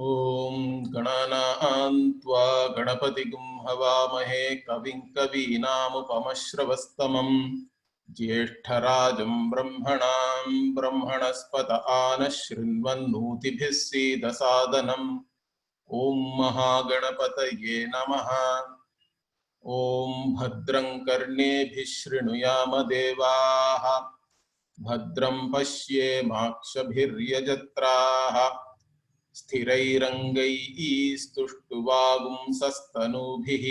ॐ गणानां त्वा गणपतिगुं हवामहे कविं कवीनामुपमश्रवस्तमं ज्येष्ठराजं ब्रह्मणां ब्रह्मणस्पत आनः शृण्वन्नोतिभिः सीदसादनम् ॐ महागणपतये नमः। ॐ भद्रं कर्णेभिः शृणुयाम देवाः भद्रं पश्येमाक्षभिर्यजत्राः स्थिरैरङ्गैस्तुष्टुवागुंसस्तनूभिः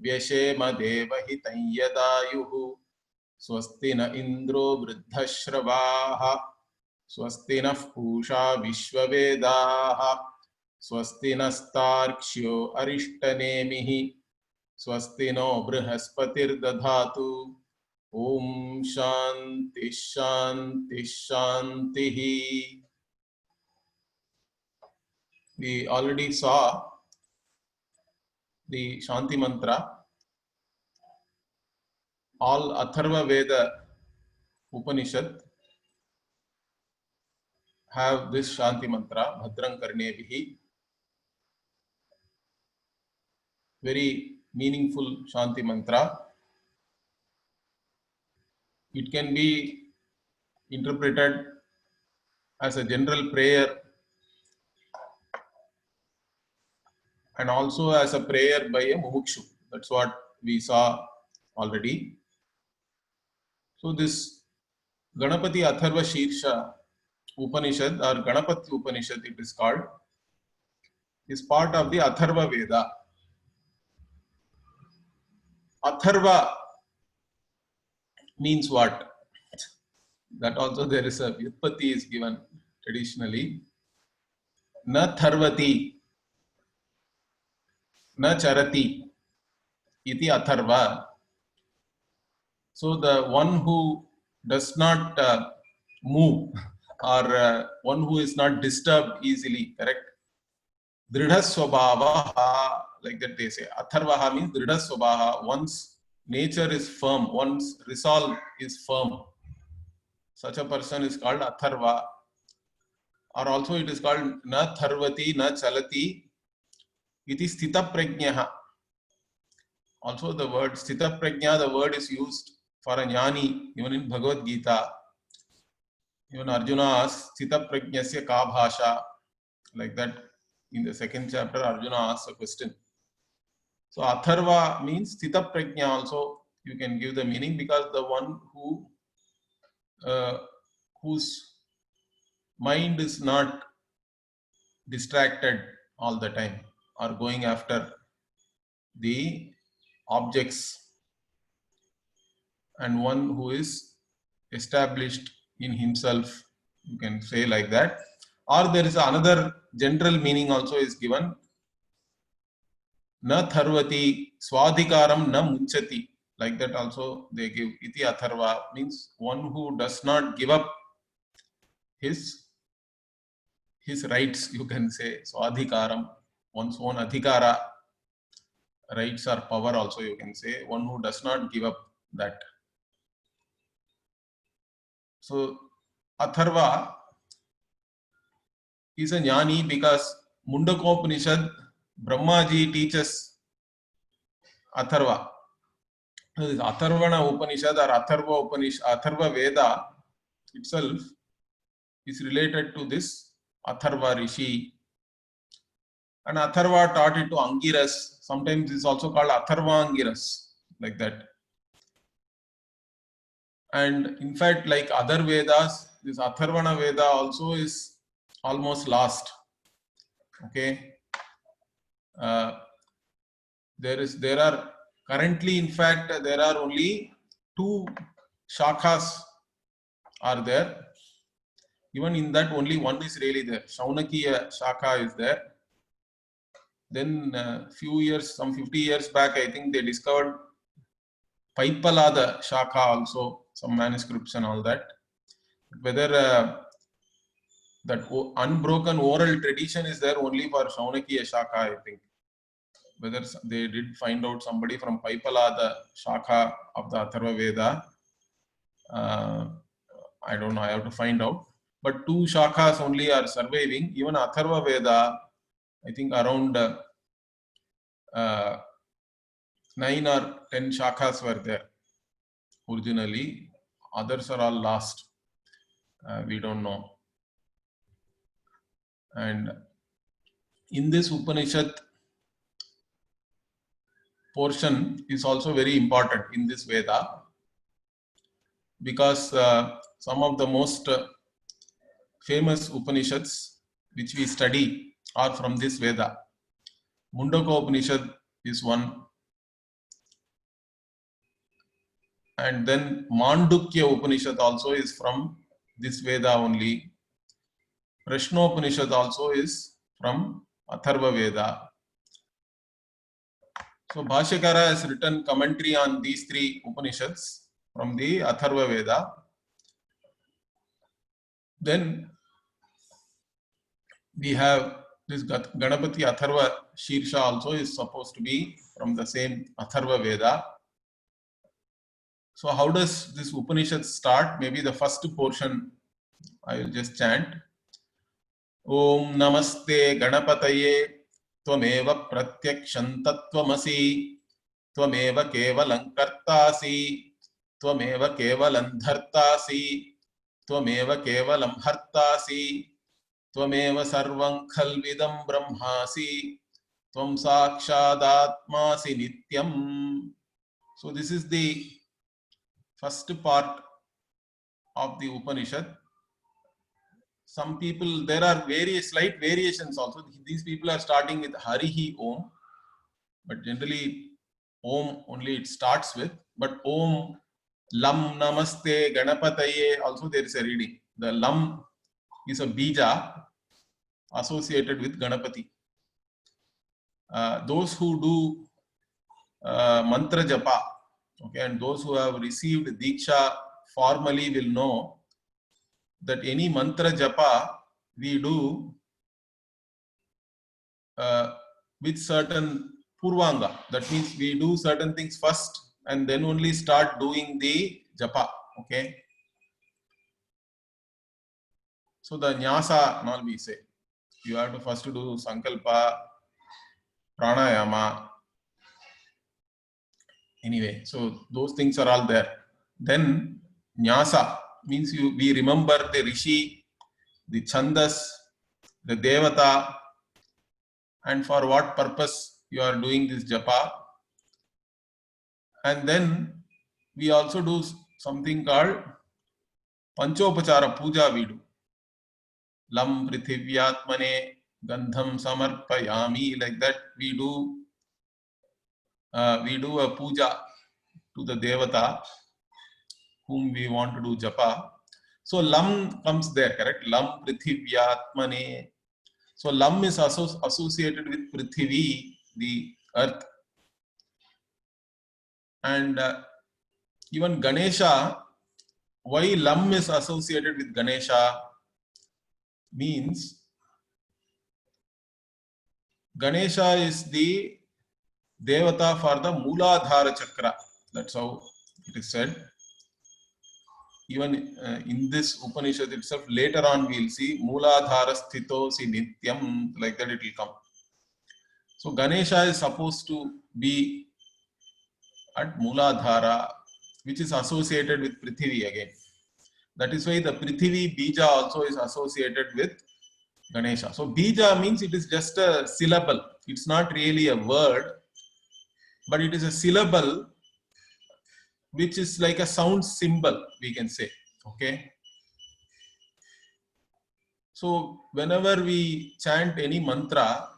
व्यशेम देवहितं यदायुः स्वस्ति न इन्द्रो वृद्धश्रवाः स्वस्ति नः पूषा विश्ववेदाः स्वस्ति नस्तार्क्ष्यो अरिष्टनेमिः स्वस्ति नो बृहस्पतिर्दधातु ॐ शान्ति शान्ति शान्तिः। We already saw the Shanti mantra. All Atharva Veda Upanishad have this Shanti mantra, Bhadram Karnevihi. Very meaningful Shanti mantra. It can be interpreted as a general prayer and also as a prayer by a mumukshu. That's what we saw already. So this Ganapati Atharva Shirsha Upanishad or Ganapati Upanishad it is called, is part of the Atharva Veda. Atharva means what? That also there is a vyutpatti is given traditionally. Na tharvati, na charati, iti atharva. So the one who does not move or one who is not disturbed easily, correct? Dridha swabhava, like that they say. Atharvaha means dridha swabhava. One's nature is firm, one's resolve is firm. Such a person is called atharva. Or also it is called na tharvati, na chalati, iti sthita prajnaha. Also the word sthita prajna, the word is used for a jnani, even in Bhagavad Gita. Even Arjuna asks, sthita prajnasya ka bhasha. Like that, in the second chapter, Arjuna asks a question. So atharva means sthita prajna also you can give the meaning, because the one who whose mind is not distracted all the time or going after the objects, and one who is established in himself, you can say like that. Or there is another general meaning also is given, na tharvati swadhikaram na munchati, like that also they give. Iti atharva means one who does not give up his rights, you can say. Swadhikaram, one's own adhikara, rights or power also you can say, one who does not give up that. So atharva is a jnani because Mundakopanishad, Brahmaji teaches atharva. This Atharvana Upanishad or Atharva Veda itself is related to this Atharva Rishi. And Atharva taught it to Angiras. Sometimes it's also called Atharva Angiras, like that. And in fact, like other Vedas, this Atharvana Veda also is almost lost. Okay. There are currently, in fact, there are only 2 shakhas are there. Even in that, only one is really there. Shaunakiya shakha is there. Then some 50 years back, I think they discovered Paipalada shakha also, some manuscripts and all that. Whether that unbroken oral tradition is there only for Shaunakiya shakha, I think. Whether they did find out somebody from Paipalada shakha of the Atharva Veda, I don't know, I have to find out. but 2 shakhas only are surviving. Even Atharva Veda, I think around 9 or 10 shakhas were there originally. Others are all lost. We don't know. And in this Upanishad portion is also very important in this Veda, because some of the most famous Upanishads which we study are from this Veda. Mundaka Upanishad is one, and then Mandukya Upanishad also is from this Veda only. Prashnopanishad also is from Atharva Veda. So Bhashyakara has written commentary on these 3 Upanishads from the Atharva Veda. Then we have this Ganapati Atharva Shirsha also is supposed to be from the same Atharva Veda. So how does this Upanishad start? Maybe the first portion I will just chant. Om Namaste Ganapataye Tvameva Pratyaksham Tattvamasi Tvameva Kevalam Kartasi Tvameva Kevalam Dhartasi Tvameva Kevalam Hartasi Tvameva Sarvam Khalvidam Brahmasi Tvam Sakshadatmasi Nityam. So this is the first part of the Upanishad. Some people, there are various slight variations also. These people are starting with Harihi Om, but generally Om only it starts with. But Om Lam Namaste Ganapataye also there is a reading. The Lam is a bija associated with Ganapati. Those who do mantra japa, okay, and those who have received Diksha formally will know that any mantra japa we do with certain purvanga. That means we do certain things first and then only start doing the japa. Okay. So the nyasa, now we say, you have to first do sankalpa, pranayama. Anyway, so those things are all there. Then nyasa means we remember the rishi, the chandas, the devata, and for what purpose you are doing this japa. And then we also do something called Panchopachara Puja we do. Lam Prithivyatmane Gandham Samarpayami, like that we do a puja to the devata whom we want to do japa. So Lam comes there, correct? Lam Prithivyatmane. So Lam is associated with Prithvi, the earth. And even Ganesha, why Lam is associated with Ganesha means Ganesha is the devata for the Mooladhara Chakra. That's how it is said. Even in this Upanishad itself, later on we'll see Mooladhara Sthitosi Nityam, like that it will come. So Ganesha is supposed to be at Mooladhara, which is associated with Prithvi again. That is why the Prithvi Bija also is associated with Ganesha. So Bija means it is just a syllable. It's not really a word, but it is a syllable which is like a sound symbol, we can say. Okay. So whenever we chant any mantra,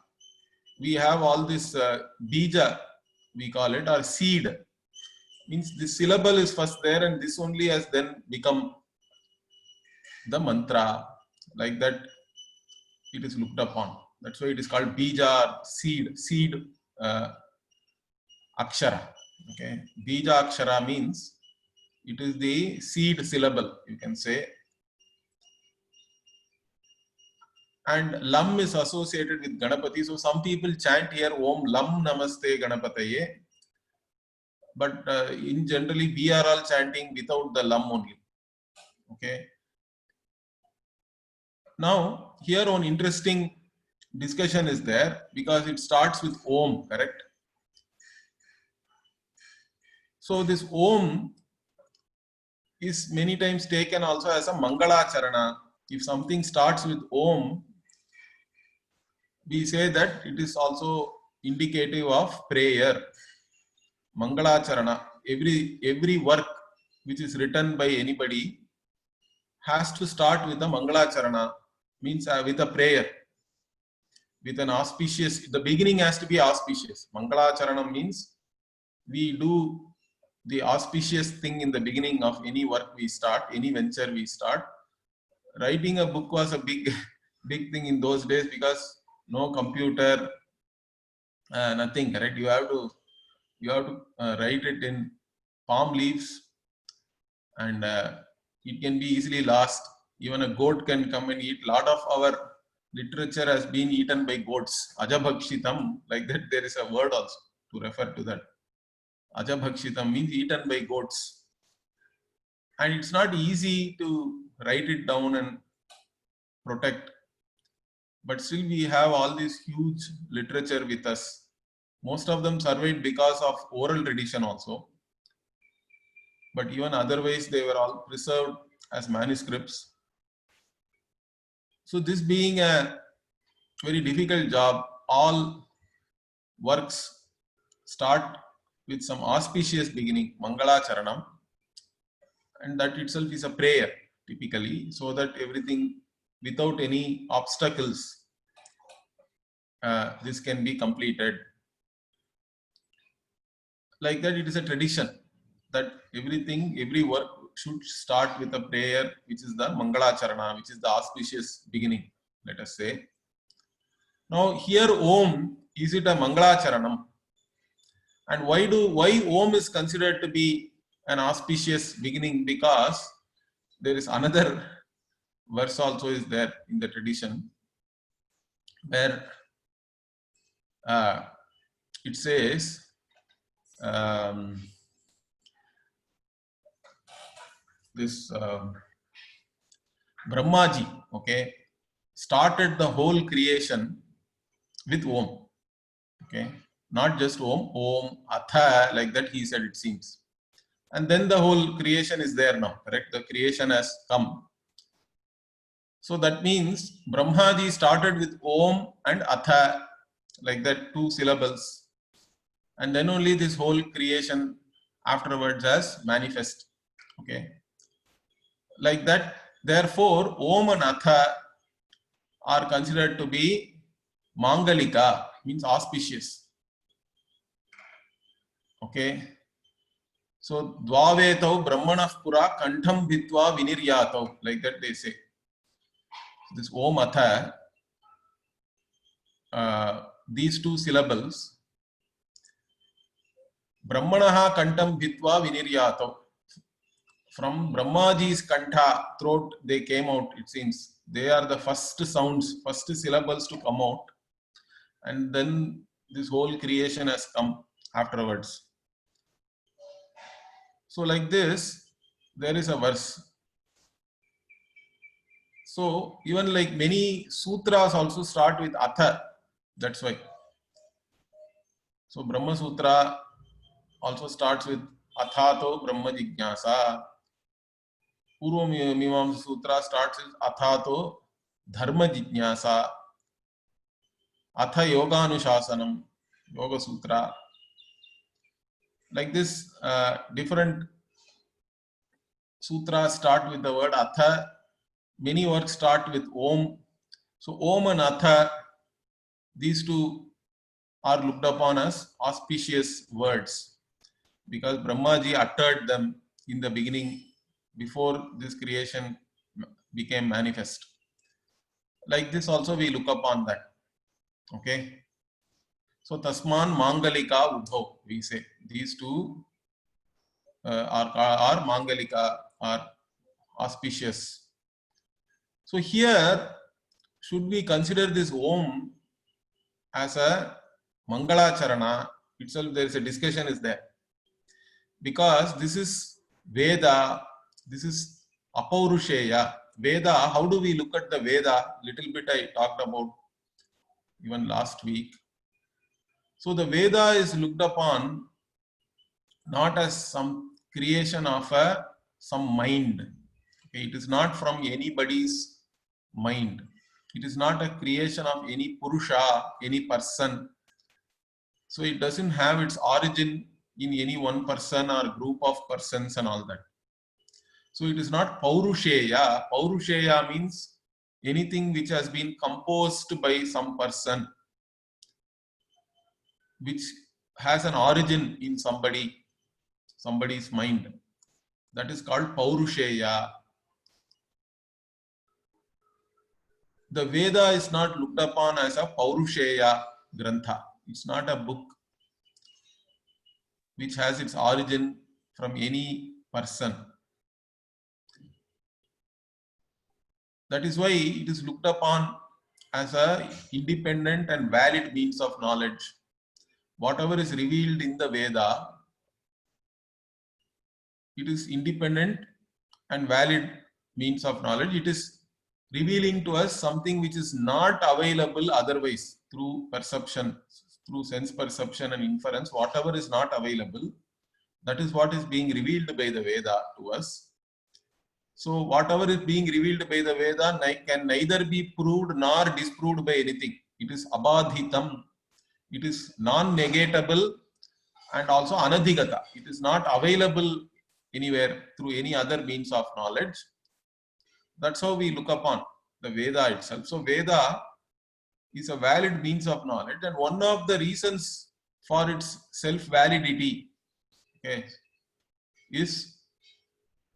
we have all this bija, we call it, or seed. Means the syllable is first there and this only has then become the mantra. Like that it is looked upon. That's why it is called bija, seed akshara. Okay, bija akshara means it is the seed syllable, you can say. And Lam is associated with Ganapati. So some people chant here Om Lam Namaste Ganapataye. But in generally we are all chanting without the Lam only. Okay. Now, here one interesting discussion is there because it starts with Om, correct? So this Om is many times taken also as a Mangalacharana. If something starts with Om, we say that it is also indicative of prayer. Mangalacharana. Every work which is written by anybody has to start with a Mangalacharana, means with a prayer, with an auspicious, the beginning has to be auspicious. Mangalacharana means we do the auspicious thing in the beginning of any work we start, any venture we start. Writing a book was a big thing in those days because no computer, nothing, correct? You have to write it in palm leaves, and it can be easily lost. Even a goat can come and eat. Lot of our literature has been eaten by goats. Ajabhakshitam, like that there is a word also to refer to that. Ajabhakshitam means eaten by goats. And it's not easy to write it down and protect. But still we have all this huge literature with us. Most of them survived because of oral tradition also. But even otherwise they were all preserved as manuscripts. So this being a very difficult job, all works start with some auspicious beginning, Mangalacharanam, and that itself is a prayer typically, so that everything without any obstacles, this can be completed. Like that, it is a tradition that every work should start with a prayer, which is the Mangalacharana, which is the auspicious beginning, let us say. Now here Om, is it a Mangalacharanam? And why Om is considered to be an auspicious beginning? Because there is another verse also is there in the tradition where it says, this Brahmaji, okay, started the whole creation with Om, okay, not just Om, Atha, like that he said, it seems. And then the whole creation is there now, correct? The creation has come. So that means Brahmaji started with Om and Atha, like that, 2 syllables. And then only this whole creation afterwards has manifest, okay? Like that, therefore, Om and Atha are considered to be Mangalika, means auspicious. Okay. So, Dvavetau Brahmanah Pura Kantham Bhitva Viniryatau, like that they say. This Om Atha, these 2 syllables, Brahmanaha Kantham Bhitva Viniryatau. From Brahmaji's Kantha, throat, they came out, it seems. They are the first sounds, first syllables to come out. And then this whole creation has come afterwards. So like this, there is a verse. So even like many sutras also start with Atha. That's why. So Brahma Sutra also starts with Athato Brahma Jignasa. Purva Mimamsa Sutra starts with Athato Dharma Jignasa. Atha Yoganuशासनम, Yoga Sutra. Like this, different sutras start with the word Atha. Many works start with Om. So Om and Atha, these 2 are looked upon as auspicious words because Brahmaji uttered them in the beginning before this creation became manifest. Like this also we look upon that. Okay. So Tasman Mangalika Udho, we say. These 2 are Mangalika, are auspicious. So here, should we consider this Om as a Mangalacharana? Itself there is a discussion is there. Because this is Veda, this is Apaurusheya, Veda, how do we look at the Veda? Little bit I talked about even last week. So the Veda is looked upon not as some creation of some mind. Okay, it is not from anybody's mind. It is not a creation of any Purusha, any person. So it doesn't have its origin in any one person or group of persons and all that. So it is not Paurusheya. Paurusheya means anything which has been composed by some person, which has an origin in somebody's mind. That is called Paurusheya. The Veda is not looked upon as a Paurusheya Grantha. It's not a book which has its origin from any person. That is why it is looked upon as a independent and valid means of knowledge. Whatever is revealed in the Veda, it is independent and valid means of knowledge. It is revealing to us something which is not available otherwise through perception, through sense perception and inference. Whatever is not available, that is what is being revealed by the Veda to us. So whatever is being revealed by the Veda can neither be proved nor disproved by anything. It is abadhitam. It is non-negatable and also anadhigata. It is not available anywhere through any other means of knowledge. That's how we look upon the Veda itself. So Veda is a valid means of knowledge, and one of the reasons for its self-validity, okay, is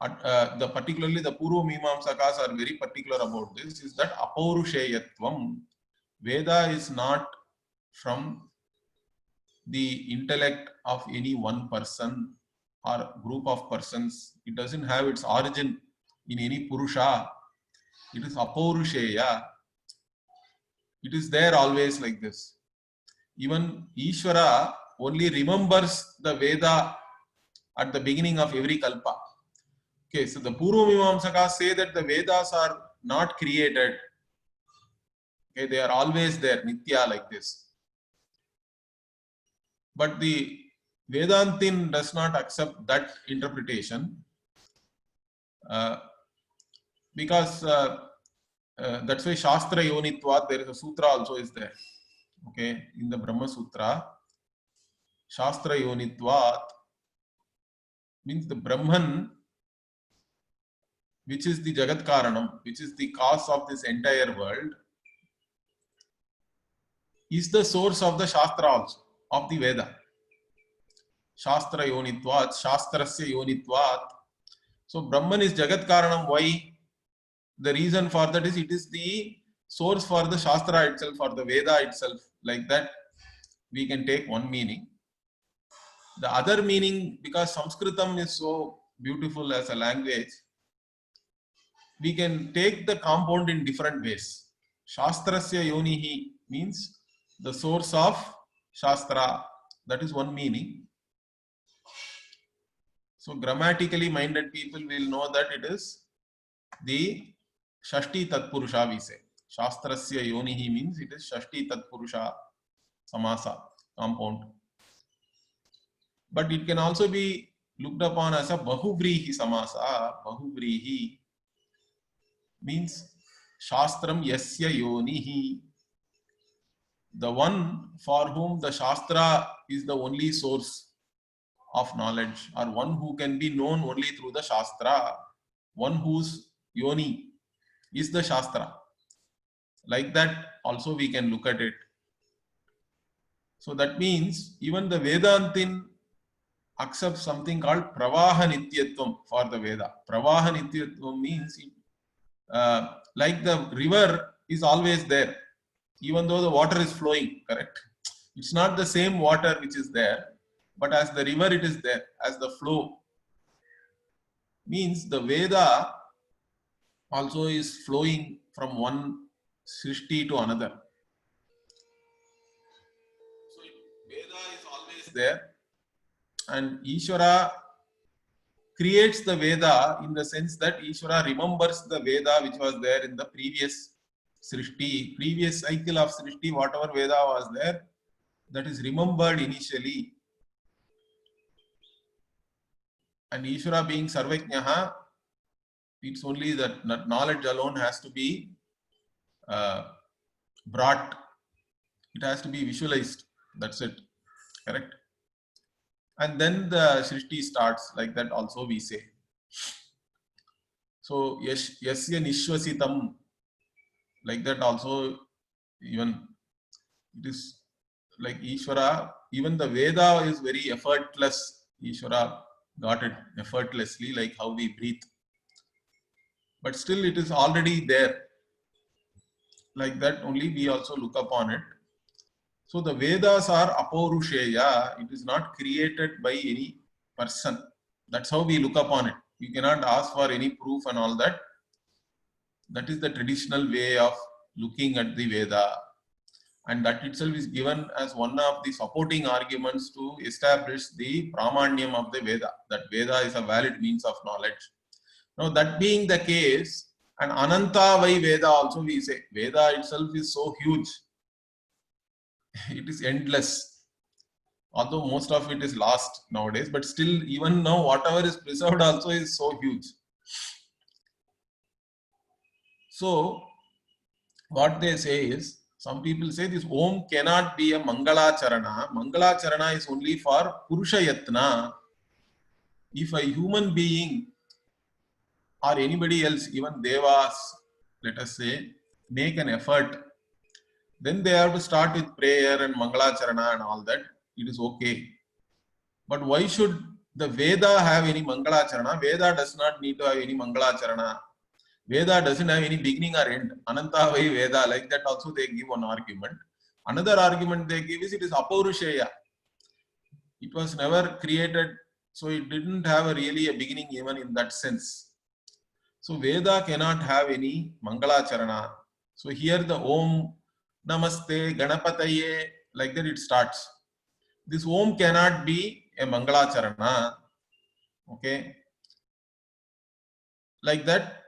particularly the Purva Mimamsakas are very particular about this, is that apaurusheyatvam. Veda is not from the intellect of any one person or group of persons. It doesn't have its origin in any Purusha. It is apaurushaya. It is there always like this. Even Ishvara only remembers the Veda at the beginning of every kalpa. Okay, so the Purva Mimamsakas say that the Vedas are not created. Okay, they are always there, Nitya, like this. But the Vedantin does not accept that interpretation because that's why Shastra Yonitvat, there is a sutra also is there. Okay, in the Brahma Sutra, Shastra Yonitvat means the Brahman, which is the Jagat Karanam, which is the cause of this entire world, is the source of the Shastra also, of the Veda. Shastra Yonitvat, Shastrasya Yonitvat. So Brahman is Jagat Karanam. Why? The reason for that is it is the source for the Shastra itself, for the Veda itself. Like that, we can take one meaning. The other meaning, because Sanskritam is so beautiful as a language, we can take the compound in different ways. Shastrasya Yonihi means the source of Shastra. That is one meaning. So grammatically minded people will know that it is the Shashti Tatpurusha, we say. Shastrasya Yonihi means it is Shashti Tatpurusha Samasa, compound. But it can also be looked upon as a Bahuvrihi Samasa. Bahuvrihi means Shastram Yasya Yonihi. The one for whom the Shastra is the only source of knowledge, or one who can be known only through the Shastra, one whose Yoni is the Shastra. Like that also we can look at it. So that means even the Vedantin accepts something called Pravaha Nityatvam for the Veda. Pravaha Nityatvam means like the river is always there, even though the water is flowing, correct? It's not the same water which is there, but as the river it is there, as the flow. Means the Veda also is flowing from one Srishti to another. So Veda is always there, and Ishvara creates the Veda in the sense that Ishvara remembers the Veda which was there in the previous Srishti, previous cycle of Srishti, whatever Veda was there, that is remembered initially. And Ishvara being Sarvajnaha, it's only that knowledge alone has to be brought. It has to be visualized. That's it. Correct? And then the Srishti starts, like that also we say. So, yasya nishvasitam, like that also, even it is like Ishvara, even the Veda is very effortless. Ishvara got it effortlessly, like how we breathe. But still it is already there. Like that only we also look upon it. So the Vedas are apaurusheya. It is not created by any person. That's how we look upon it. You cannot ask for any proof and all that. That is the traditional way of looking at the Veda. And that itself is given as one of the supporting arguments to establish the Pramanyam of the Veda. That Veda is a valid means of knowledge. Now that being the case, and Ananta Vai Veda also we say, Veda itself is so huge. It is endless. Although most of it is lost nowadays, but still even now whatever is preserved also is so huge. So what they say is, some people say this Om cannot be a Mangala Charana. Mangala Charana is only for Purusha Yatna. If a human being or anybody else, even Devas, let us say, make an effort, then they have to start with prayer and Mangala Charana and all that. It is okay. But why should the Veda have any Mangala Charana? Veda does not need to have any Mangala Charana. Veda doesn't have any beginning or end. Ananta Vai Veda, like that also they give one argument. Another argument they give is it is Apaurusheya. It was never created, so it didn't have really a beginning even in that sense. So Veda cannot have any Mangala Charana. So here the Om Namaste Ganapataye, like that it starts. This Om cannot be a Mangala Charana. Okay. Like that,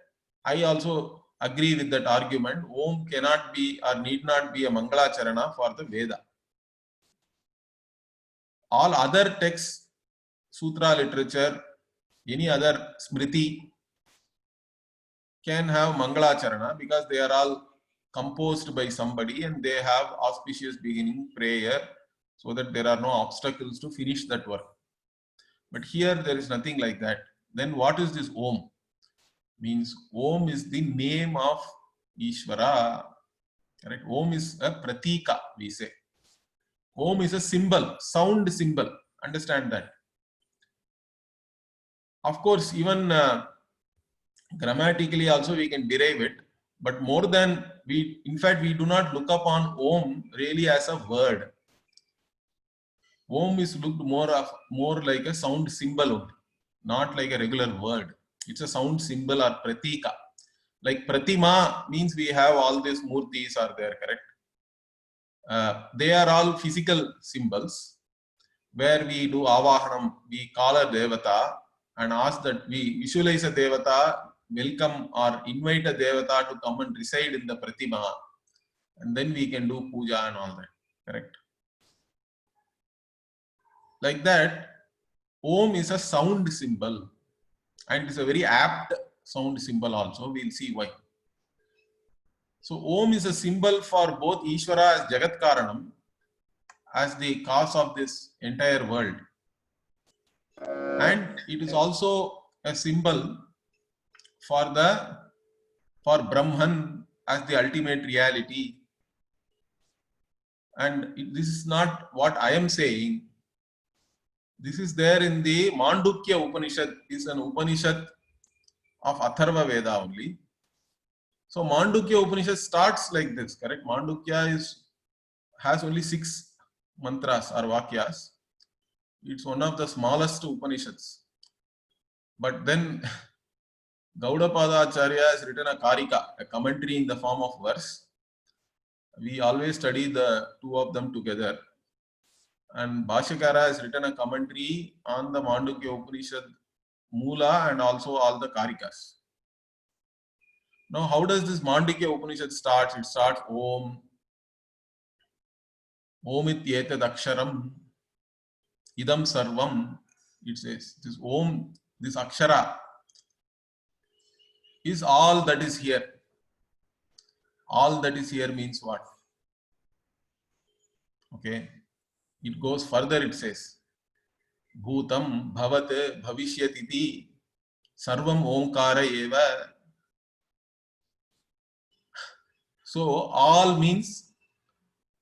I also agree with that argument. Om cannot be or need not be a Mangala Charana for the Veda. All other texts, Sutra literature, any other Smriti can have Mangala Charana because they are all composed by somebody and they have auspicious beginning, prayer, so that there are no obstacles to finish that work. But here there is nothing like that. Then what is this Om? Means Om is the name of Ishvara. Correct? Om is a pratika, we say. Om is a symbol, sound symbol. Understand that. Of course, even grammatically also we can derive it. But more than in fact, we do not look upon Om really as a word. Om is looked more like a sound symbol, not like a regular word. It's a sound symbol or pratika. Like Pratima means we have all these murtis are there, correct? They are all physical symbols where we do avahanam, we call a devata and ask that we visualize a devata, welcome or invite a devata to come and reside in the Pratima, and then we can do puja and all that, correct? Like that, Om is a sound symbol and it's a very apt sound symbol also. We'll see why. So Om is a symbol for both Ishvara as Jagat Karanam, as the cause of this entire world. And it is also a symbol for Brahman as the ultimate reality. And this is not what I am saying. This is there in the Mandukya Upanishad. Is an Upanishad of Atharva Veda only. So Mandukya Upanishad starts like this, correct? Mandukya has only 6 mantras or vakyas. It's one of the smallest Upanishads. But then Gaudapada Acharya has written a Karika, a commentary in the form of verse. We always study the two of them together. And Bhashyakara has written a commentary on the Mandukya Upanishad Mula and also all the Karikas. Now, how does this Mandukya Upanishad start? It starts Om. Om ityetad aksharam. Idam sarvam. It says, this Om, this Akshara is all that is here. All that is here means what? Okay. It goes further, it says, Bhutam bhavat bhavishyatiti sarvam omkara eva. So, all means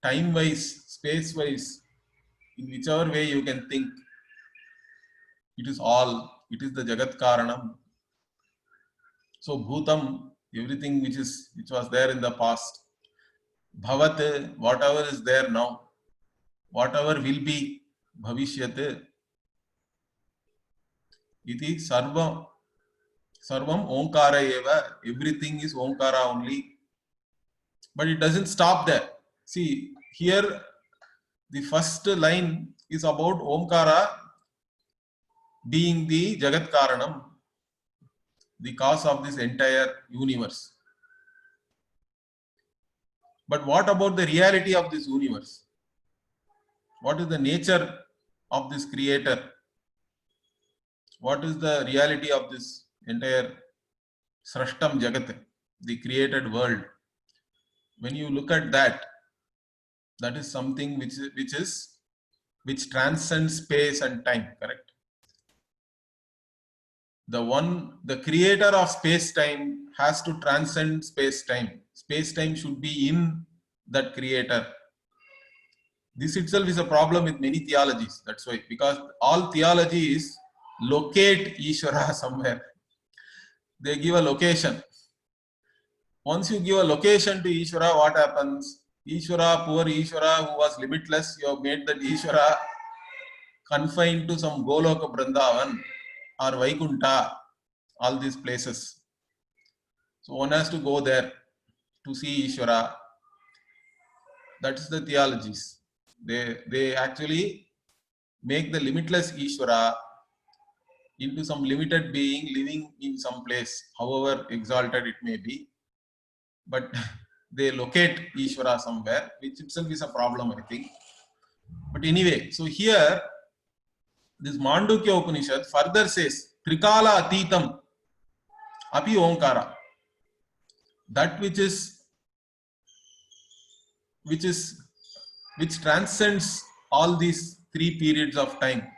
time-wise, space-wise, in whichever way you can think. It is all. It is the Jagat Karanam. So, Bhutam, everything which was there in the past. Bhavat, whatever is there now. Whatever will be, Bhavishyat. Iti sarvam omkara eva. Everything is omkara only. But it doesn't stop there. See, here the first line is about omkara being the Jagat Karanam, the cause of this entire universe. But what about the reality of this universe? What is the nature of this creator? What is the reality of this entire Srashtam Jagat, the created world? When you look at that, that is something which transcends space and time, correct? The creator of space-time has to transcend space-time. Space-time should be in that creator. This itself is a problem with many theologies. That's why, because all theology is locate Ishvara somewhere. They give a location. Once you give a location to Ishvara, what happens? Ishvara, poor Ishvara who was limitless, you have made that Ishvara confined to some Goloka Vrindavan or Vaikunta, all these places. So one has to go there to see Ishvara. That is the theologies. They actually make the limitless Ishvara into some limited being living in some place, however exalted it may be. But they locate Ishvara somewhere, which itself is a problem, I think. But anyway, so here, this Mandukya Upanishad further says, Trikala Atitam Api Omkara. That which transcends all these three periods of time.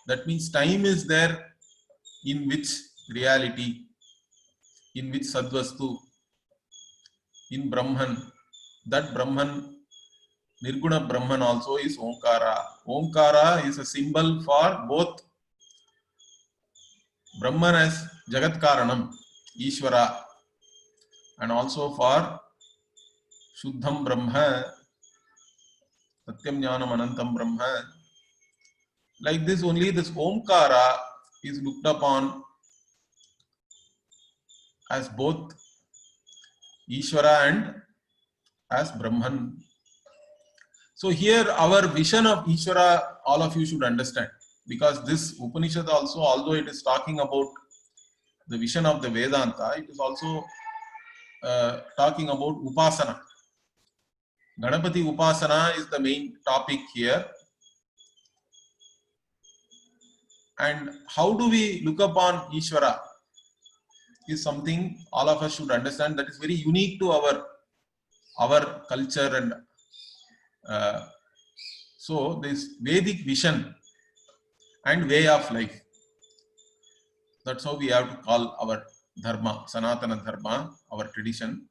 That means time is there in which reality, in which Sadvastu, in Brahman. That Brahman, Nirguna Brahman also is Omkara. Omkara is a symbol for both Brahman as Jagat Karanam, Ishvara, and also for Shuddham Brahma, Satyam Jnanam Anantam Brahma. Like this, only this Omkara is looked upon as both Ishvara and as Brahman. So here our vision of Ishvara, all of you should understand, because this Upanishad also, although it is talking about the vision of the Vedanta, it is also talking about Upasana. Ganapati Upasana is the main topic here. And how do we look upon Ishvara is something all of us should understand, that is very unique to our culture. And so this Vedic vision and way of life, that's how we have to call our dharma, Sanatana Dharma, our tradition.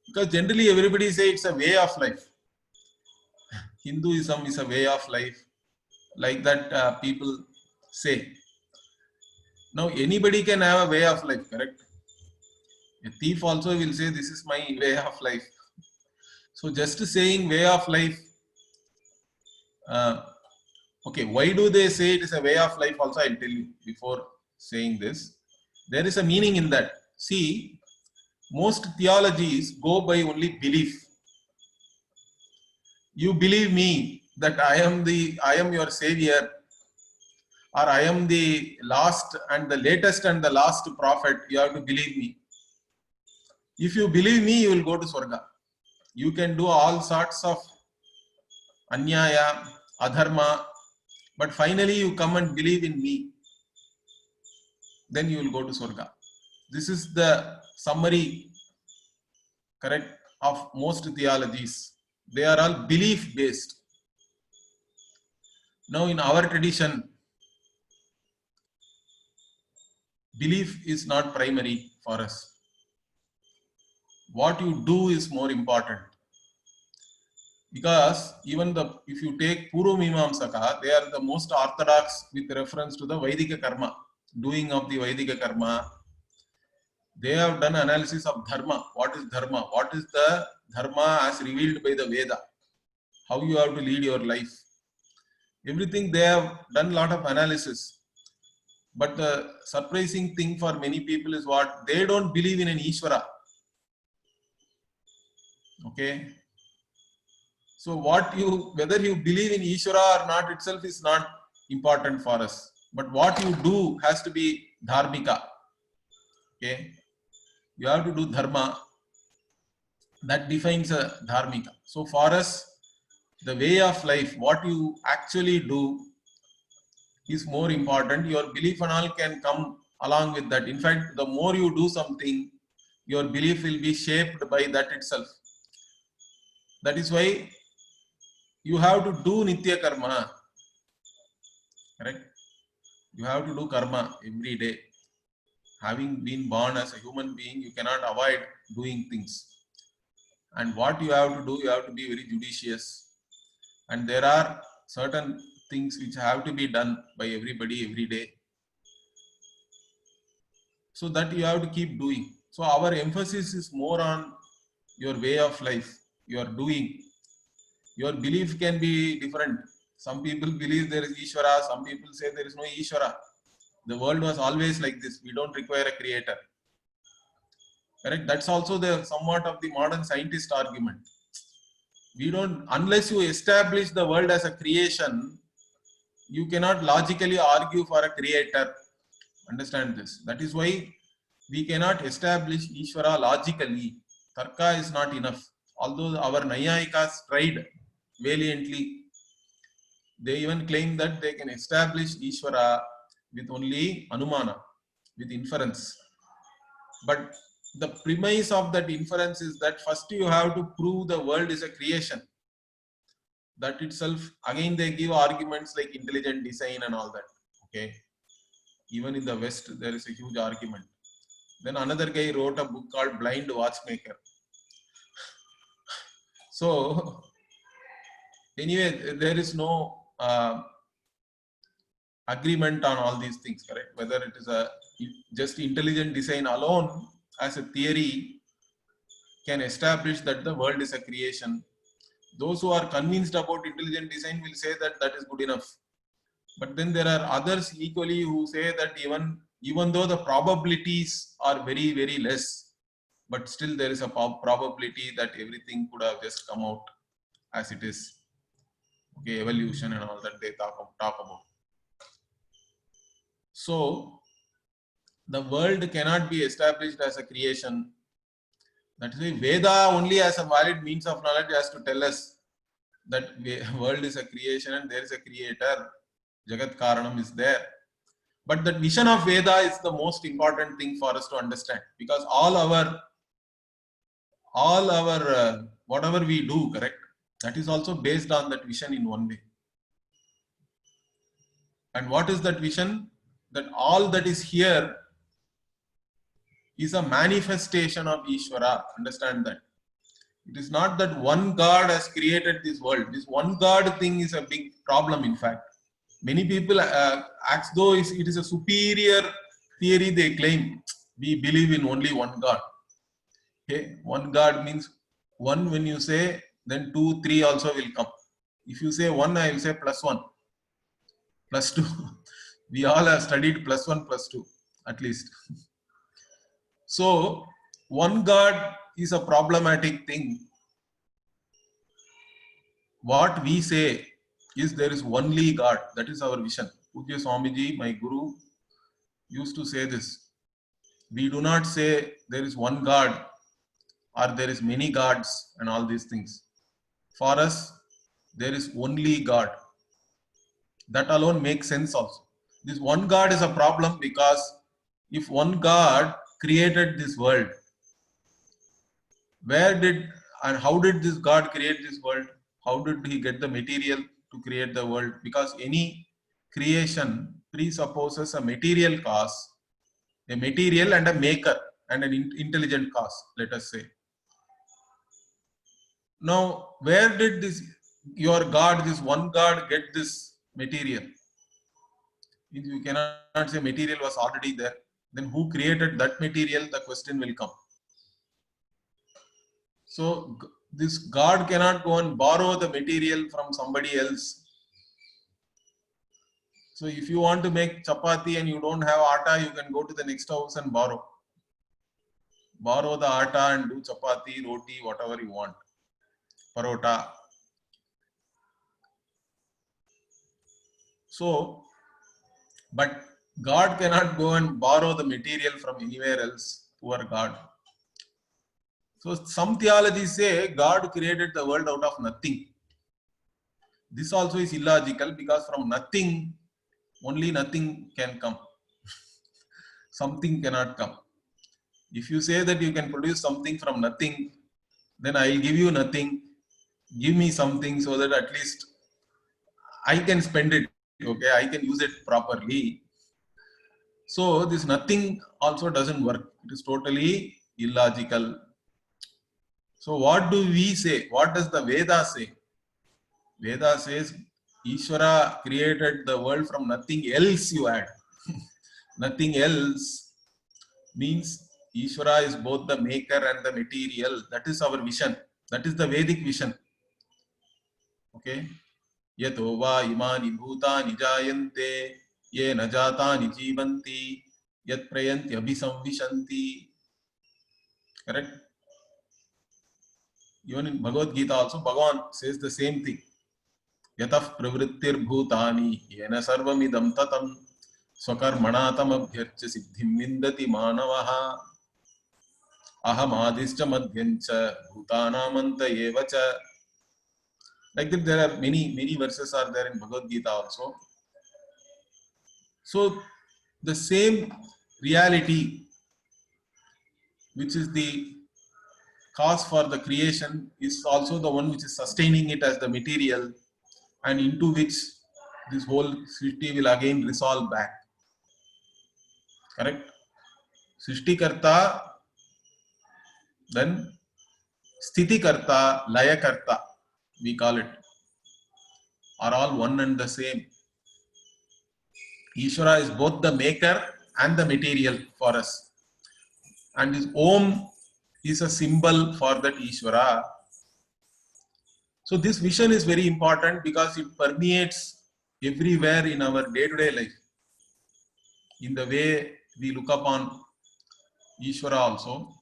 Because generally everybody say it's a way of life. Hinduism is a way of life. Like that people say. Now anybody can have a way of life, correct? A thief also will say, this is my way of life. So just saying way of life, okay, why do they say it is a way of life also? I'll tell you before saying this. There is a meaning in that. See, most theologies go by only belief. You believe me that I am your savior. or I am the last and the latest and the last prophet, you have to believe me. If you believe me, you will go to Swarga. You can do all sorts of anyaya, adharma, but finally you come and believe in me. Then you will go to Swarga. This is the summary, correct, of most theologies. They are all belief based. Now in our tradition, belief is not primary for us. What you do is more important. Because even if you take Purva Mimamsaka, they are the most orthodox with reference to the Vaidika karma, doing of the Vaidika karma. They have done analysis of dharma. What is dharma? What is the dharma as revealed by the Veda? How you have to lead your life. Everything they have done a lot of analysis. But the surprising thing for many people is what? They don't believe in an Ishvara. Okay. So whether you believe in Ishvara or not itself is not important for us. But what you do has to be dharmika. Okay. You have to do dharma. That defines a dharmika. So for us, the way of life, what you actually do is more important. Your belief and all can come along with that. In fact, the more you do something, your belief will be shaped by that itself. That is why you have to do nitya karma. Correct? You have to do karma every day. Having been born as a human being, you cannot avoid doing things. And what you have to do, you have to be very judicious. And there are certain things which have to be done by everybody every day. So that you have to keep doing. So our emphasis is more on your way of life, your doing. Your belief can be different. Some people believe there is Ishvara, some people say there is no Ishvara. The world was always like this. We don't require a creator. Correct? That's also the somewhat of the modern scientist argument. We don't, unless you establish the world as a creation, you cannot logically argue for a creator. Understand this. That is why we cannot establish Ishvara logically. Tarka is not enough. Although our Nayayikas tried valiantly, they even claim that they can establish Ishvara with only Anumana, with inference. But the premise of that inference is that first you have to prove the world is a creation. That itself, again they give arguments like intelligent design and all that. Okay. Even in the West, there is a huge argument. Then another guy wrote a book called Blind Watchmaker. So, anyway, there is no agreement on all these things, correct? Whether it is just intelligent design alone as a theory can establish that the world is a creation. Those who are convinced about intelligent design will say that that is good enough. But then there are others equally who say that even though the probabilities are very, very less, but still there is a probability that everything could have just come out as it is. Okay, evolution and all that they talk about. So the world cannot be established as a creation. That is why Veda only as a valid means of knowledge has to tell us that the world is a creation and there is a creator. Jagat Karanam is there. But the vision of Veda is the most important thing for us to understand, because all our whatever we do, correct, that is also based on that vision in one way. And what is that vision? That all that is here is a manifestation of Ishvara. Understand that. It is not that one God has created this world. This one God thing is a big problem, in fact. Many people act though it is a superior theory. They claim we believe in only one God. Okay, one God means one. When you say, then 2, 3 also will come. If you say 1, I will say +1, +2. We all have studied +1, +2 at least. So one God is a problematic thing. What we say is there is only God. That is our vision. Pujya Swamiji, my guru, used to say this. We do not say there is one God or there is many gods and all these things. For us, there is only God. That alone makes sense also. This one God is a problem because if one God created this world, where did and how did this God create this world? How did he get the material to create the world? Because any creation presupposes a material cause, a material and a maker and an intelligent cause, let us say. Now, where did this your God, this one God, get this material? You cannot say material was already there. Then who created that material? The question will come. So this God cannot go and borrow the material from somebody else. So if you want to make chapati and you don't have atta, you can go to the next house and borrow. Borrow the atta and do chapati, roti, whatever you want. Parota. So, but God cannot go and borrow the material from anywhere else. Poor God. So some theologies say God created the world out of nothing. This also is illogical because from nothing, only nothing can come. Something cannot come. If you say that you can produce something from nothing, then I will give you nothing. Give me something so that at least I can spend it. Okay, I can use it properly. So this nothing also doesn't work. It is totally illogical. So what do we say? What does the Veda say? Veda says Ishvara created the world from nothing else, you add. Nothing else means Ishvara is both the maker and the material. That is our vision. That is the Vedic vision. Okay? Yato va imani bhutani jayante ye na jatani jivanti yat prayanti abhisamvishanti. Correct? Even in Bhagavad Gita also, Bhagavan says the same thing. Yatah pravrittir bhutani yena sarvamidam tatam swakarmanatam abhyarcha siddhim vindati manavaha aham adischa madhyancha bhutanamanta evacha. Like that, there are many verses are there in Bhagavad Gita also. So the same reality, which is the cause for the creation, is also the one which is sustaining it as the material, and into which this whole Srishti will again resolve back. Correct? Srishtikarta, then Sthitikarta, Layakarta, we call it, are all one and the same. Ishvara is both the maker and the material for us. And this Om is a symbol for that Ishvara. So this vision is very important because it permeates everywhere in our day-to-day life. In the way we look upon Ishvara also.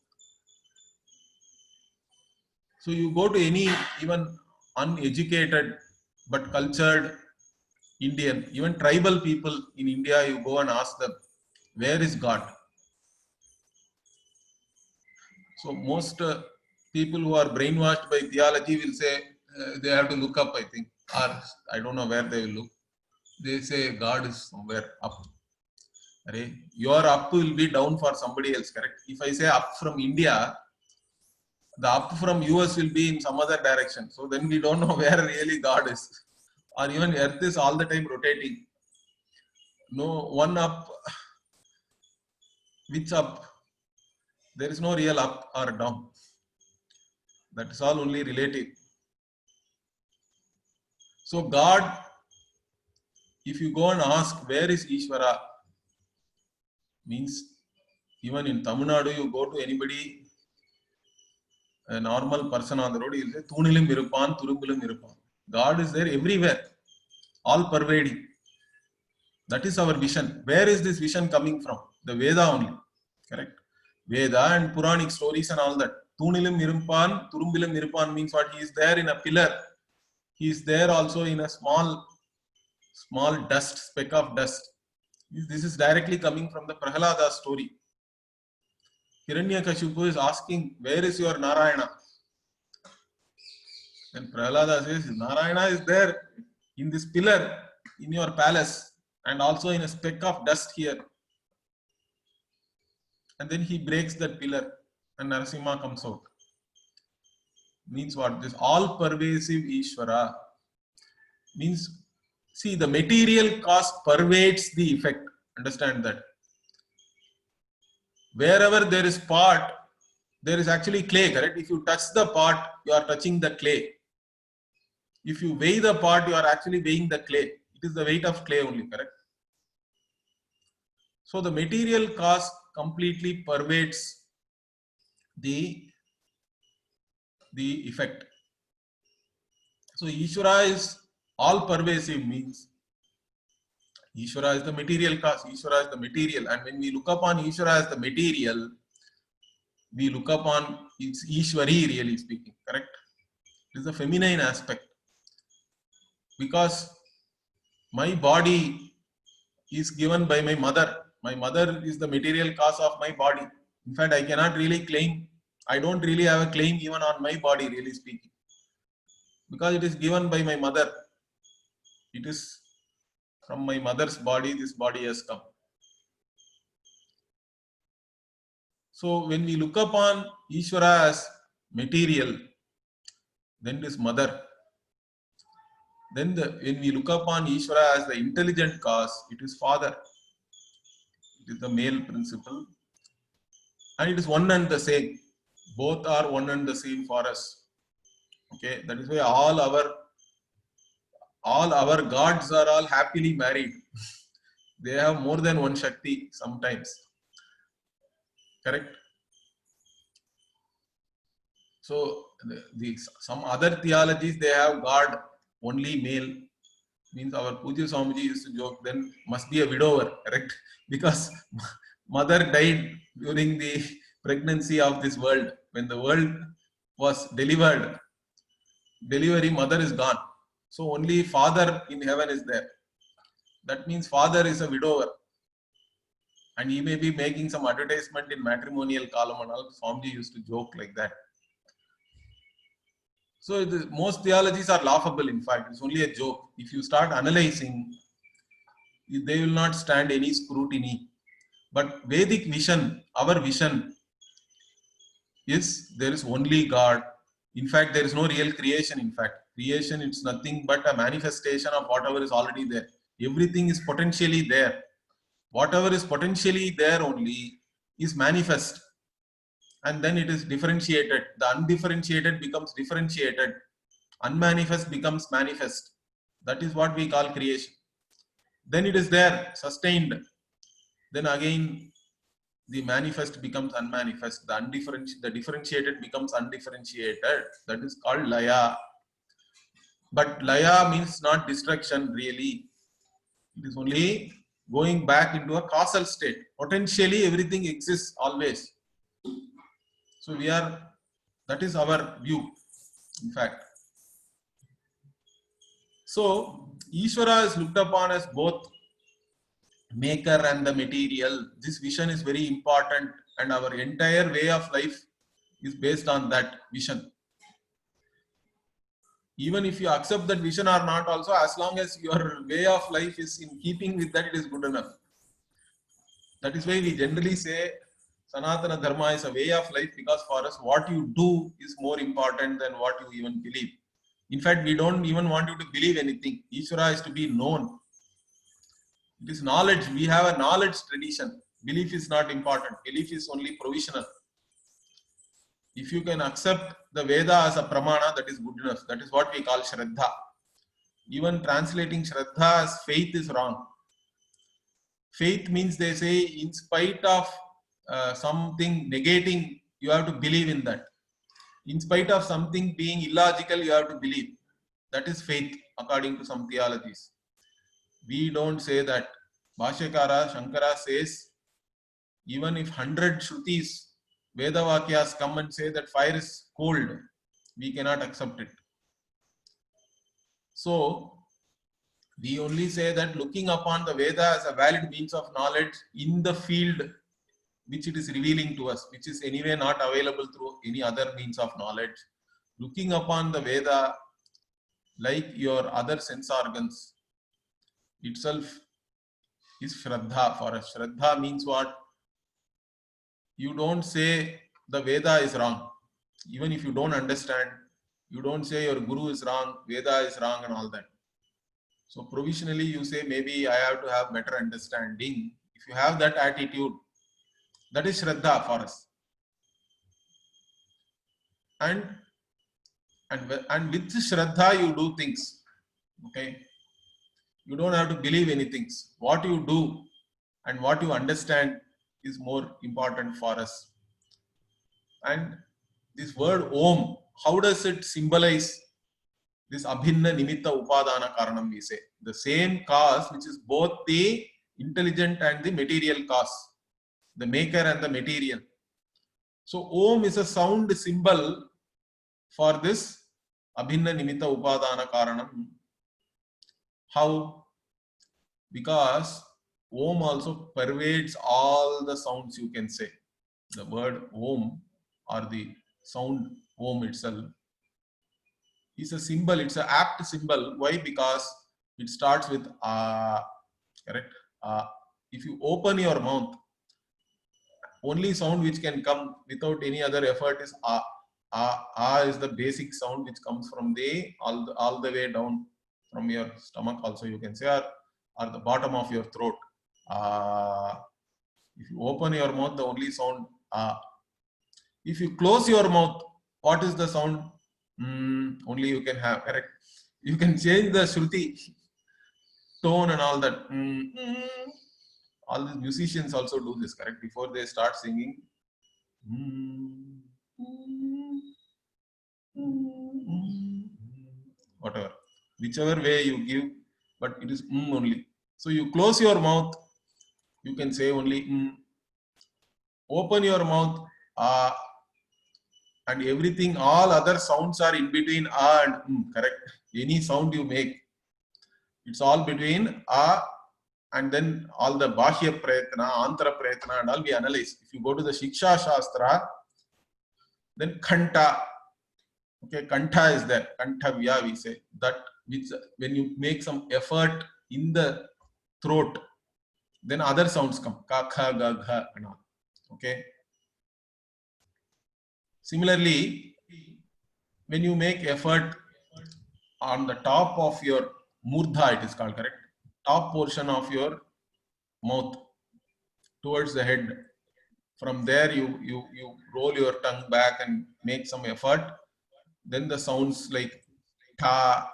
So you go to any even uneducated but cultured Indian, even tribal people in India, you go and ask them, where is God? So most people who are brainwashed by theology will say they have to look up, I think, or I don't know where they will look. They say God is somewhere up. Your up will be down for somebody else, correct? If I say up from India, the up from US will be in some other direction. So then we don't know where really God is. Or even Earth is all the time rotating. No one up. Which up? There is no real up or down. That is all only relative. So God, if you go and ask where is Ishvara, means even in Tamil Nadu, you go to anybody, a normal person on the road, he'll say, Thunilim Irupan, Turumbilim Irupan. God is there everywhere, all pervading. That is our vision. Where is this vision coming from? The Veda only. Correct? Veda and Puranic stories and all that. Thunilim Irupan, Turumbilim Irupan means what? He is there in a pillar. He is there also in a small small dust, speck of dust. This is directly coming from the Prahalada story. Hiranyakashipu is asking, where is your Narayana? And Prahalada says, Narayana is there in this pillar in your palace and also in a speck of dust here. And then he breaks that pillar and Narasimha comes out. Means what? This all pervasive Ishvara means, see, the material cause pervades the effect. Understand that. Wherever there is pot, there is actually clay, correct? If you touch the pot, you are touching the clay. If you weigh the pot, you are actually weighing the clay. It is the weight of clay only, correct? So the material cause completely pervades the effect. So Ishvara is all pervasive, means Ishvara is the material cause, Ishvara is the material, and when we look upon Ishvara as the material, we look upon its Ishvari, really speaking, correct? It is a feminine aspect. Because my body is given by my mother. My mother is the material cause of my body. In fact, I cannot really claim, I don't really have a claim even on my body, really speaking. Because it is given by my mother. It is from my mother's body, this body has come. So when we look upon Ishvara as material, then it is mother. Then when we look upon Ishvara as the intelligent cause, it is father. It is the male principle. And it is one and the same. Both are one and the same for us. Okay, that is why all our gods are all happily married. They have more than one Shakti sometimes. Correct? So some other theologies, they have God only male. Means our Pujya Swamiji used to joke, then must be a widower, correct? Because mother died during the pregnancy of this world. When the world was delivered, delivery, mother is gone. So only father in heaven is there. That means father is a widower. And he may be making some advertisement in matrimonial column and all. Swamiji used to joke like that. So most theologies are laughable, in fact. It's only a joke. If you start analyzing, they will not stand any scrutiny. But Vedic vision, our vision, is there is only God. In fact, there is no real creation. In fact, creation, it's nothing but a manifestation of whatever is already there. Everything is potentially there. Whatever is potentially there only is manifest. And then it is differentiated. The undifferentiated becomes differentiated. Unmanifest becomes manifest. That is what we call creation. Then it is there, sustained. Then again, the manifest becomes unmanifest. The differentiated becomes undifferentiated. That is called Laya. But Laya means not destruction, really. It is only going back into a causal state. Potentially, everything exists always. So that is our view, in fact. So Ishvara is looked upon as both maker and the material. This vision is very important, and our entire way of life is based on that vision. Even if you accept that vision or not, also, as long as your way of life is in keeping with that, it is good enough. That is why we generally say Sanatana Dharma is a way of life, because for us, what you do is more important than what you even believe. In fact, we don't even want you to believe anything. Ishvara is to be known. It is knowledge. We have a knowledge tradition. Belief is not important. Belief is only provisional. If you can accept the Veda as a pramana, that is good enough. That is what we call Shraddha. Even translating Shraddha as faith is wrong. Faith means, they say, in spite of something negating, you have to believe in that. In spite of something being illogical, you have to believe. That is faith, according to some theologies. We don't say that. Bhashyakara, Shankara says, even if 100 Shrutis, Veda Vakyas come and say that fire is cold, we cannot accept it. So, We only say that looking upon the Veda as a valid means of knowledge in the field which it is revealing to us, which is anyway not available through any other means of knowledge. Looking upon the Veda like your other sense organs itself is Shraddha for us. Shraddha means what? You don't say the Veda is wrong. Even if you don't understand, you don't say your Guru is wrong, Veda is wrong and all that. So provisionally you say maybe I have to have better understanding. If you have that attitude, that is Shraddha for us. And with Shraddha you do things. Okay. You don't have to believe anything. What you do and what you understand is more important for us. And this word Om, how does it symbolize this Abhinna Nimitta Upadana Karanam, we say? The same cause which is both the intelligent and the material cause, the maker and the material. So Om is a sound symbol for this Abhinna Nimitta Upadana Karanam. How? Because Om also pervades all the sounds you can say. The word Om or the sound Om itself is a symbol, it's an apt symbol. Why? Because it starts with correct? If you open your mouth, only sound which can come without any other effort is is the basic sound which comes from the all the way down from your stomach also you can say, or the bottom of your throat. If you open your mouth, the only sound if you close your mouth, what is the sound? Only you can have, correct? You can change the Shruti tone and all that. All these musicians also do this, correct? Before they start singing, whatever, whichever way you give, but it is only. So you close your mouth, you can say only open your mouth, and everything, all other sounds are in between and correct? Any sound you make, it's all between and then all the Bahya Prayatna, Antara Prayatna and all we analyze. If you go to the Shiksha Shastra, then Kanta, okay, Kanta is there, Kantavya we say, that which when you make some effort in the throat, then other sounds come, Ka, Kha, Ga, Gha and all, okay. Similarly, when you make effort on the top of your murdha, it is called, correct? Top portion of your mouth towards the head. From there, you roll your tongue back and make some effort. Then the sounds like ta,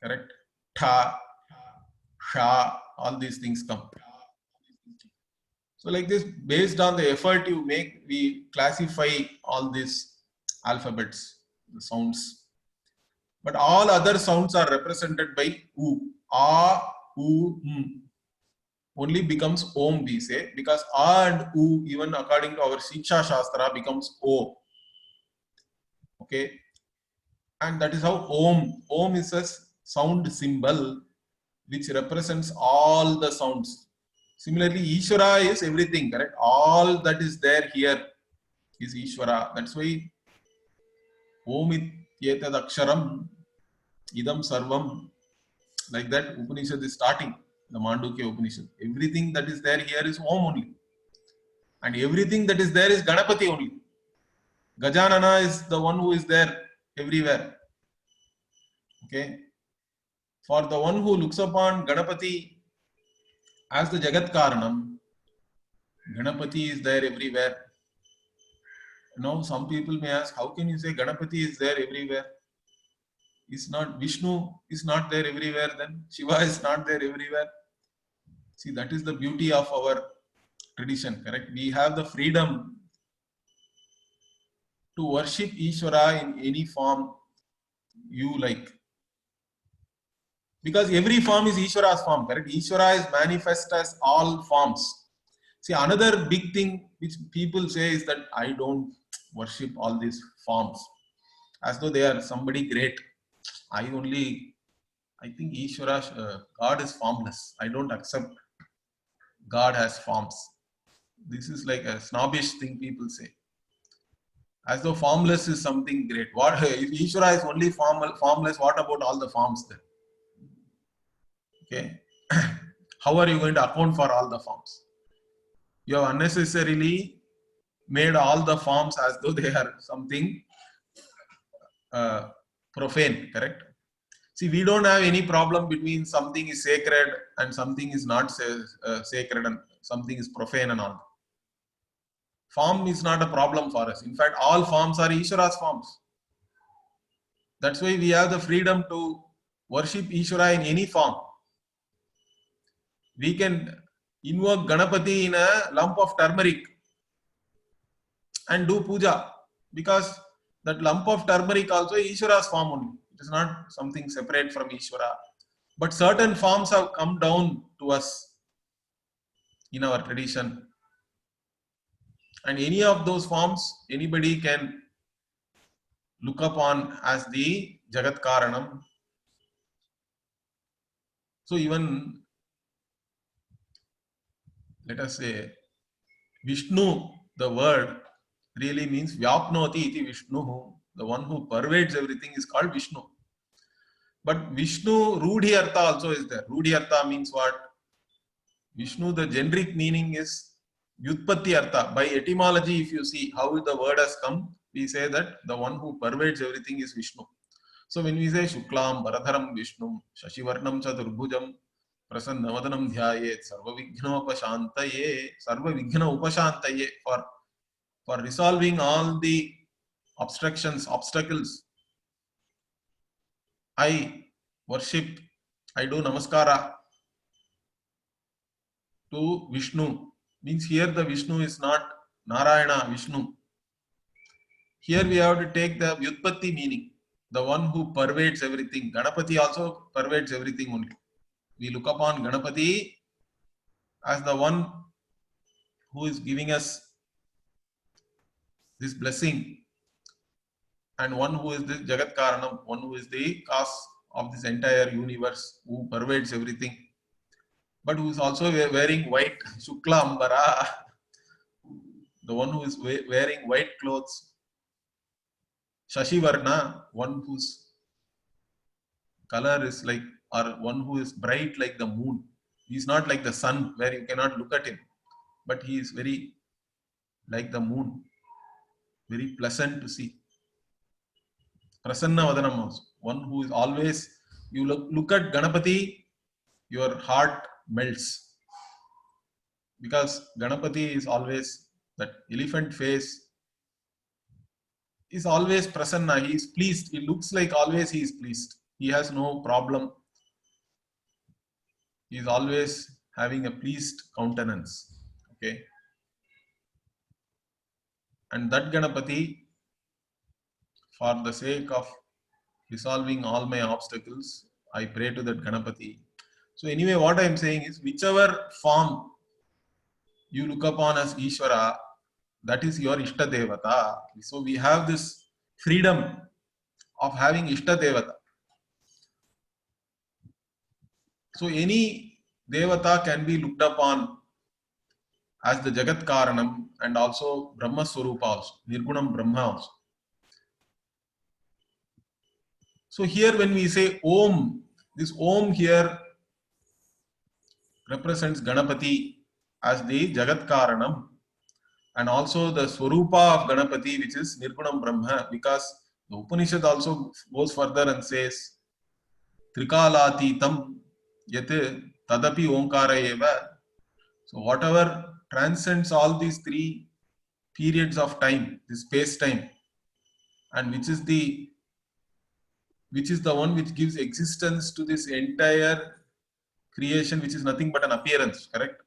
correct? Ta, sha, all these things come. So like this, based on the effort you make, we classify all these alphabets, the sounds. But all other sounds are represented by U. U, only becomes Om, we say, because A and U, even according to our Shiksha Shastra, becomes O. Okay. And that is how Om is a sound symbol which represents all the sounds. Similarly, Ishvara is everything, correct? All that is there here is Ishvara. That's why Om ityetad aksharam idam sarvam. Like that, Upanishad is starting, the Mandukya Upanishad. Everything that is there here is Om only. And everything that is there is Ganapati only. Gajanana is the one who is there everywhere. Okay. For the one who looks upon Ganapati as the Jagat Karanam, Ganapati is there everywhere. Now, some people may ask, how can you say Ganapati is there everywhere? Is not Vishnu is not there everywhere then? Shiva is not there everywhere? See, that is the beauty of our tradition, correct? We have the freedom to worship Ishvara in any form you like. Because every form is Ishvara's form, correct? Ishvara is manifest as all forms. See, another big thing which people say is that I don't worship all these forms as though they are somebody great. I only I think Ishvara, God is formless. I don't accept God has forms. This is like a snobbish thing people say. As though formless is something great. What if Ishvara is only formless? What about all the forms then? Okay, how are you going to account for all the forms? You have unnecessarily made all the forms as though they are something profane. Correct? See, we don't have any problem between something is sacred and something is not sacred and something is profane and all. Form is not a problem for us. In fact, all forms are Ishvara's forms. That's why we have the freedom to worship Ishvara in any form. We can invoke Ganapati in a lump of turmeric and do puja, because that lump of turmeric also is Ishvara's form only. It is not something separate from Ishvara. But certain forms have come down to us in our tradition. And any of those forms, anybody can look upon as the Jagat Karanam. So even, let us say, Vishnu, the word really means Vyapnoti iti Vishnu. The one who pervades everything is called Vishnu. But Vishnu, Rudhi Artha also is there. Rudhi Artha means what? Vishnu, the generic meaning is Vyutpatti Artha. By etymology, if you see how the word has come, we say that the one who pervades everything is Vishnu. So when we say Shuklam, Bharadharam Vishnu, Shashivarnam Chaturbhujam, Prasannavadanam Dhyayet, Sarva Vigna Upashantaye, Sarva Vigna Upashantaye, for resolving all the obstacles, I worship, I do namaskara to Vishnu. Means here the Vishnu is not Narayana, Vishnu. Here we have to take the Vyutpatti meaning, the one who pervades everything. Ganapati also pervades everything only. We look upon Ganapati as the one who is giving us this blessing, and one who is the Jagat Karanam, one who is the cause of this entire universe, who pervades everything, but who is also wearing white, Shukla Ambara, the one who is wearing white clothes, Shashivarna, one whose color is like, or one who is bright like the moon. He is not like the sun where you cannot look at him, but he is very like the moon, very pleasant to see. Prasanna Vadanam also, one who is always, you look at Ganapati, your heart melts. Because Ganapati is always, that elephant face is always Prasanna, he is pleased. It looks like always he is pleased. He has no problem. He is always having a pleased countenance. Okay. And that Ganapati, for the sake of resolving all my obstacles, I pray to that Ganapati. So anyway, what I am saying is, whichever form you look upon as Ishvara, that is your Ishta Devata. So we have this freedom of having Ishta Devata. So any Devata can be looked upon as the Jagat Karanam and also Brahma Swarupa also, Nirgunam Brahma also. So here when we say Om, this Om here represents Ganapati as the Jagat Karanam, and also the Swarupa of Ganapati, which is Nirgunam Brahma, because the Upanishad also goes further and says Trikalatitam yat tadapi omkara eva. So whatever transcends all these three periods of time, this space-time, and which is the one which gives existence to this entire creation, which is nothing but an appearance, correct?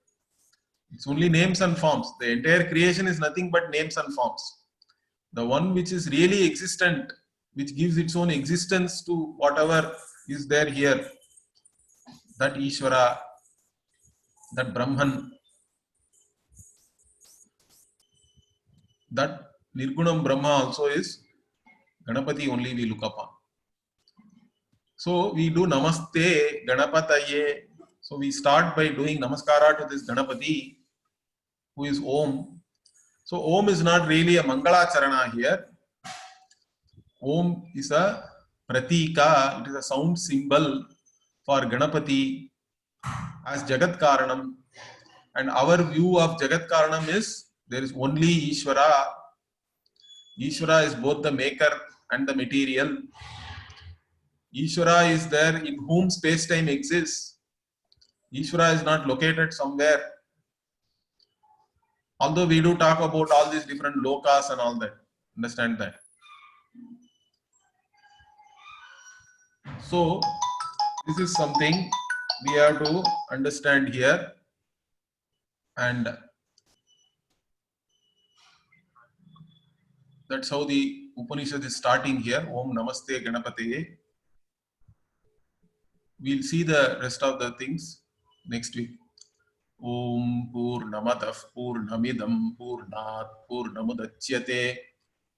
It's only names and forms. The entire creation is nothing but names and forms. The one which is really existent, which gives its own existence to whatever is there here, that Ishvara, that Brahman, that Nirgunam Brahma also is Ganapati only we look upon. So we do Namaste Ganapataye. So we start by doing Namaskara to this Ganapati, who is Om. So Om is not really a Mangala Charana here. Om is a Pratika, it is a sound symbol for Ganapati as Jagat Karanam. And our view of Jagat Karanam is there is only Ishvara. Ishvara is both the maker and the material. Ishvara is there in whom space-time exists. Ishvara is not located somewhere. Although we do talk about all these different lokas and all that. Understand that. So, this is something we have to understand here. And that's how the Upanishad is starting here. Om Namaste Ganapataye. We'll see the rest of the things next week. Om Purnamadav Purnamidam Purnat Purnamudachyate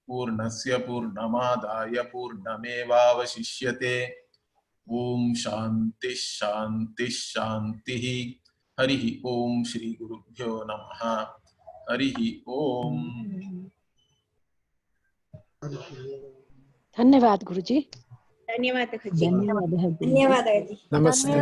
Purnasya Purnamadaya Purnamevavashishyate. Om Shanti Shanti Shanti. Harihi Om Shri Gurubhyo Namaha. Harihi Om. धन्यवाद गुरुजी। धन्यवाद धन्यवाद धन्यवाद। नमस्ते।